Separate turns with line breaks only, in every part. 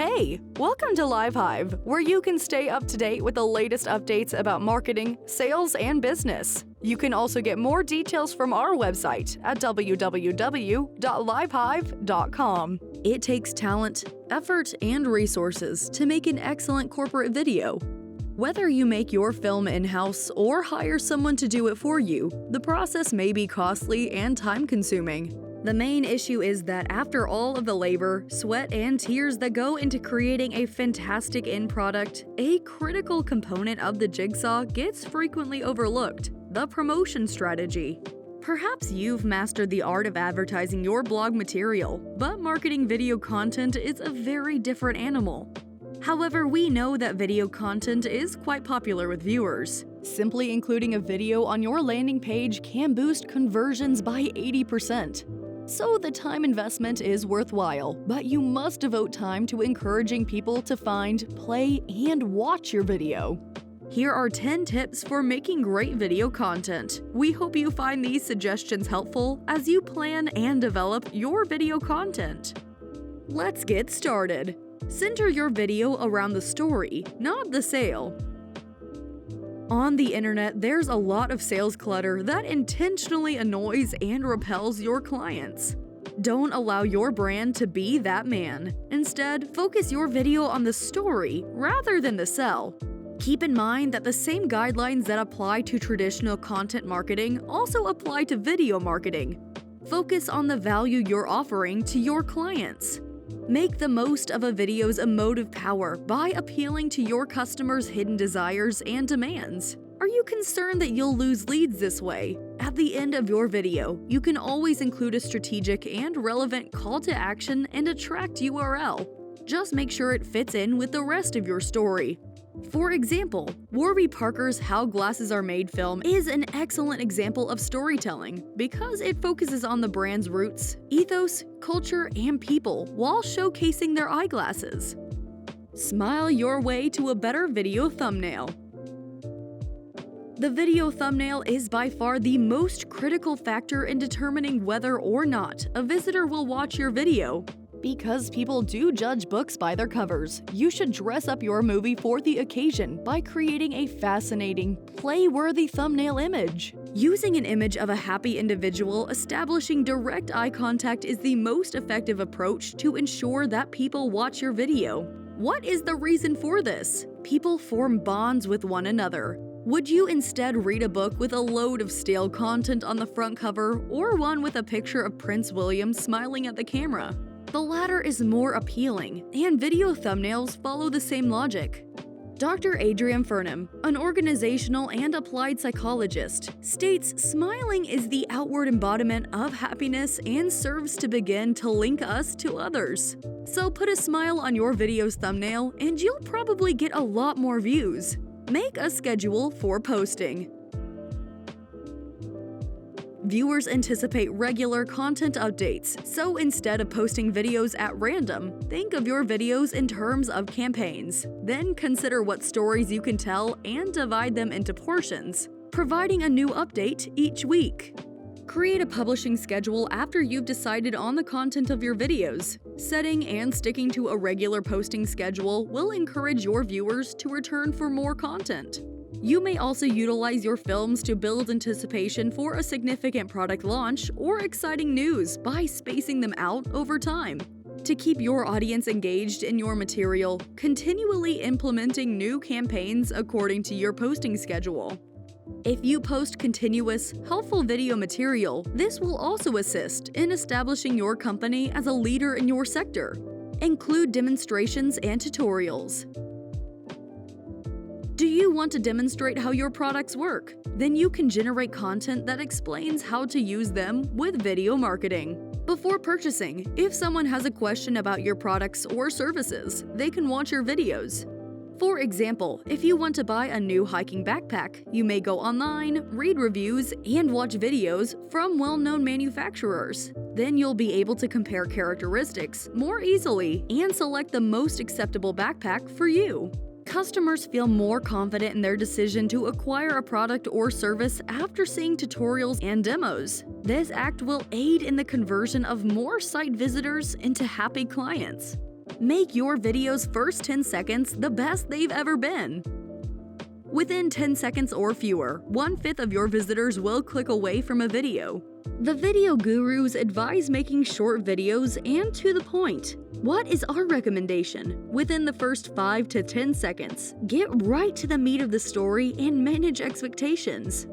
Hey, welcome to Hive, where you can stay up to date with the latest updates about marketing, sales, and business. You can also get more details from our website at www.livehive.com. It takes talent, effort, and resources to make an excellent corporate video. Whether you make your film in-house or hire someone to do it for you, the process may be costly and time-consuming. The main issue is that after all of the labor, sweat, and tears that go into creating a fantastic end product, a critical component of the jigsaw gets frequently overlooked: the promotion strategy. Perhaps you've mastered the art of advertising your blog material, but marketing video content is a very different animal. However, we know that video content is quite popular with viewers. Simply including a video on your landing page can boost conversions by 80%. So the time investment is worthwhile, but you must devote time to encouraging people to find, play, and watch your video. Here are 10 tips for making great video content. We hope you find these suggestions helpful as you plan and develop your video content. Let's get started. Center your video around the story, not the sale. On the internet, there's a lot of sales clutter that intentionally annoys and repels your clients. Don't allow your brand to be that man. Instead, focus your video on the story rather than the sell. Keep in mind that the same guidelines that apply to traditional content marketing also apply to video marketing. Focus on the value you're offering to your clients. Make the most of a video's emotive power by appealing to your customers' hidden desires and demands. Are you concerned that you'll lose leads this way? At the end of your video, you can always include a strategic and relevant call to action and attract URL. Just make sure it fits in with the rest of your story. For example, Warby Parker's How Glasses Are Made film is an excellent example of storytelling because it focuses on the brand's roots, ethos, culture, and people while showcasing their eyeglasses. Smile your way to a better video thumbnail. The video thumbnail is by far the most critical factor in determining whether or not a visitor will watch your video. Because people do judge books by their covers, you should dress up your movie for the occasion by creating a fascinating, play-worthy thumbnail image. Using an image of a happy individual establishing direct eye contact is the most effective approach to ensure that people watch your video. What is the reason for this? People form bonds with one another. Would you instead read a book with a load of stale content on the front cover or one with a picture of Prince William smiling at the camera? The latter is more appealing, and video thumbnails follow the same logic. Dr. Adrian Furnham, an organizational and applied psychologist, states smiling is the outward embodiment of happiness and serves to begin to link us to others. So put a smile on your video's thumbnail and you'll probably get a lot more views. Make a schedule for posting. Viewers anticipate regular content updates, so instead of posting videos at random, think of your videos in terms of campaigns. Then consider what stories you can tell and divide them into portions, providing a new update each week. Create a publishing schedule after you've decided on the content of your videos. Setting and sticking to a regular posting schedule will encourage your viewers to return for more content. You may also utilize your films to build anticipation for a significant product launch or exciting news by spacing them out over time. To keep your audience engaged in your material, continually implementing new campaigns according to your posting schedule. If you post continuous, helpful video material, this will also assist in establishing your company as a leader in your sector. Include demonstrations and tutorials. Do you want to demonstrate how your products work? Then you can generate content that explains how to use them with video marketing. Before purchasing, if someone has a question about your products or services, they can watch your videos. For example, if you want to buy a new hiking backpack, you may go online, read reviews, and watch videos from well-known manufacturers. Then you'll be able to compare characteristics more easily and select the most acceptable backpack for you. Customers feel more confident in their decision to acquire a product or service after seeing tutorials and demos. This act will aid in the conversion of more site visitors into happy clients. Make your video's first 10 seconds the best they've ever been. Within 10 seconds or fewer, 1/5 of your visitors will click away from a video. The video gurus advise making short videos and to the point. What is our recommendation? Within the first 5 to 10 seconds, get right to the meat of the story and manage expectations.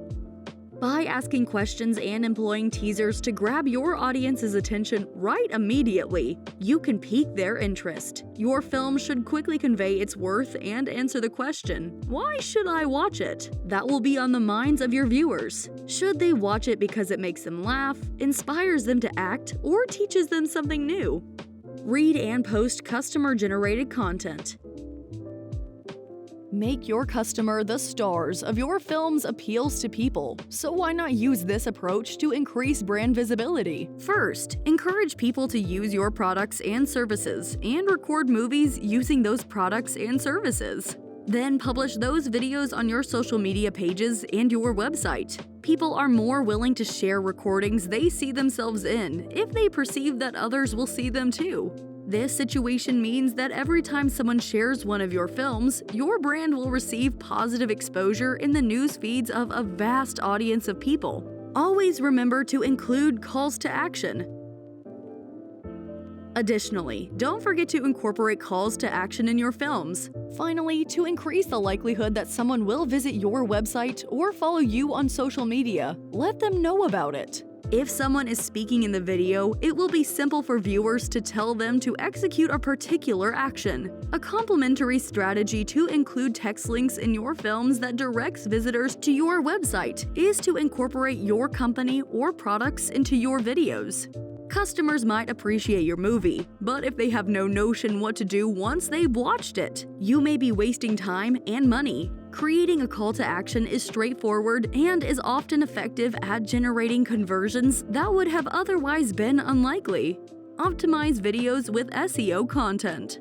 By asking questions and employing teasers to grab your audience's attention right immediately, you can pique their interest. Your film should quickly convey its worth and answer the question, "Why should I watch it?" That will be on the minds of your viewers. Should they watch it because it makes them laugh, inspires them to act, or teaches them something new? Read and post customer-generated content. Make your customer the stars of your film's appeals to people, so why not use this approach to increase brand visibility? First, encourage people to use your products and services, and record movies using those products and services. Then publish those videos on your social media pages and your website. People are more willing to share recordings they see themselves in if they perceive that others will see them too. This situation means that every time someone shares one of your films, your brand will receive positive exposure in the news feeds of a vast audience of people. Always remember to include calls to action. Additionally, don't forget to incorporate calls to action in your films. Finally, to increase the likelihood that someone will visit your website or follow you on social media, let them know about it. If someone is speaking in the video, it will be simple for viewers to tell them to execute a particular action. A complementary strategy to include text links in your films that directs visitors to your website is to incorporate your company or products into your videos. Customers might appreciate your movie, but if they have no notion what to do once they've watched it, you may be wasting time and money. Creating a call to action is straightforward and is often effective at generating conversions that would have otherwise been unlikely. Optimize videos with SEO content.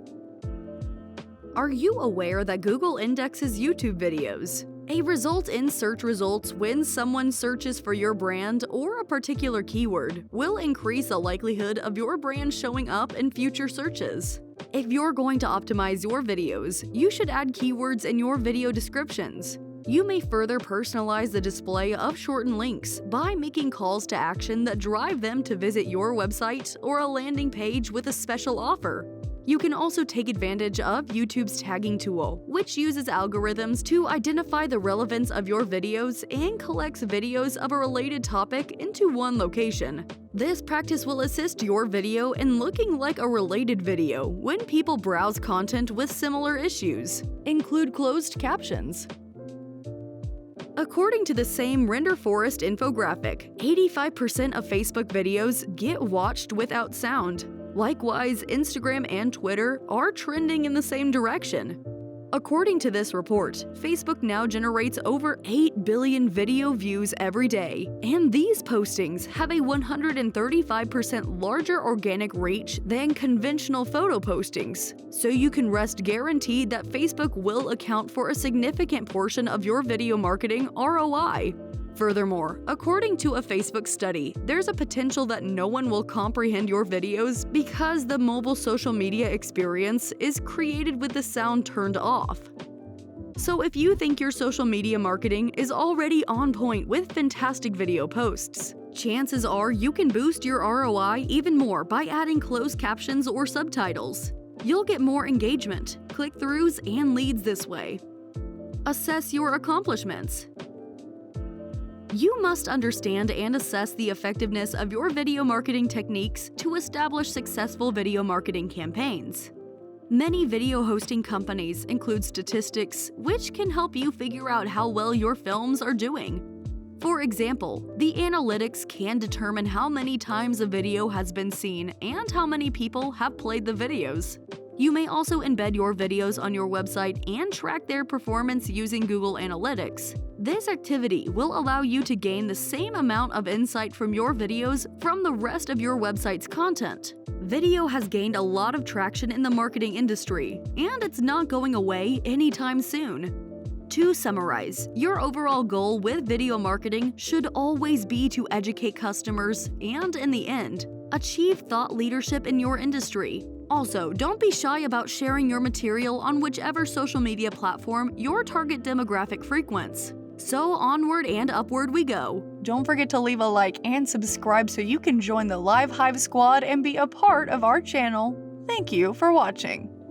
Are you aware that Google indexes YouTube videos? A result in search results when someone searches for your brand or a particular keyword will increase the likelihood of your brand showing up in future searches. If you're going to optimize your videos, you should add keywords in your video descriptions. You may further personalize the display of shortened links by making calls to action that drive them to visit your website or a landing page with a special offer. You can also take advantage of YouTube's tagging tool, which uses algorithms to identify the relevance of your videos and collects videos of a related topic into one location. This practice will assist your video in looking like a related video when people browse content with similar issues. Include closed captions. According to the same Render Forest infographic, 85% of Facebook videos get watched without sound. Likewise, Instagram and Twitter are trending in the same direction. According to this report, Facebook now generates over 8 billion video views every day, and these postings have a 135% larger organic reach than conventional photo postings. So you can rest guaranteed that Facebook will account for a significant portion of your video marketing ROI. Furthermore, according to a Facebook study, there's a potential that no one will comprehend your videos because the mobile social media experience is created with the sound turned off. So if you think your social media marketing is already on point with fantastic video posts, chances are you can boost your ROI even more by adding closed captions or subtitles. You'll get more engagement, click-throughs, and leads this way. Assess your accomplishments. You must understand and assess the effectiveness of your video marketing techniques to establish successful video marketing campaigns. Many video hosting companies include statistics, which can help you figure out how well your films are doing. For example, the analytics can determine how many times a video has been seen and how many people have played the videos. You may also embed your videos on your website and track their performance using Google Analytics. This activity will allow you to gain the same amount of insight from your videos from the rest of your website's content. Video has gained a lot of traction in the marketing industry, and it's not going away anytime soon. To summarize, your overall goal with video marketing should always be to educate customers and, in the end, achieve thought leadership in your industry. Also, don't be shy about sharing your material on whichever social media platform your target demographic frequents. So onward and upward we go.
Don't forget to leave a like and subscribe so you can join the live Hive squad and be a part of our channel. Thank you for watching.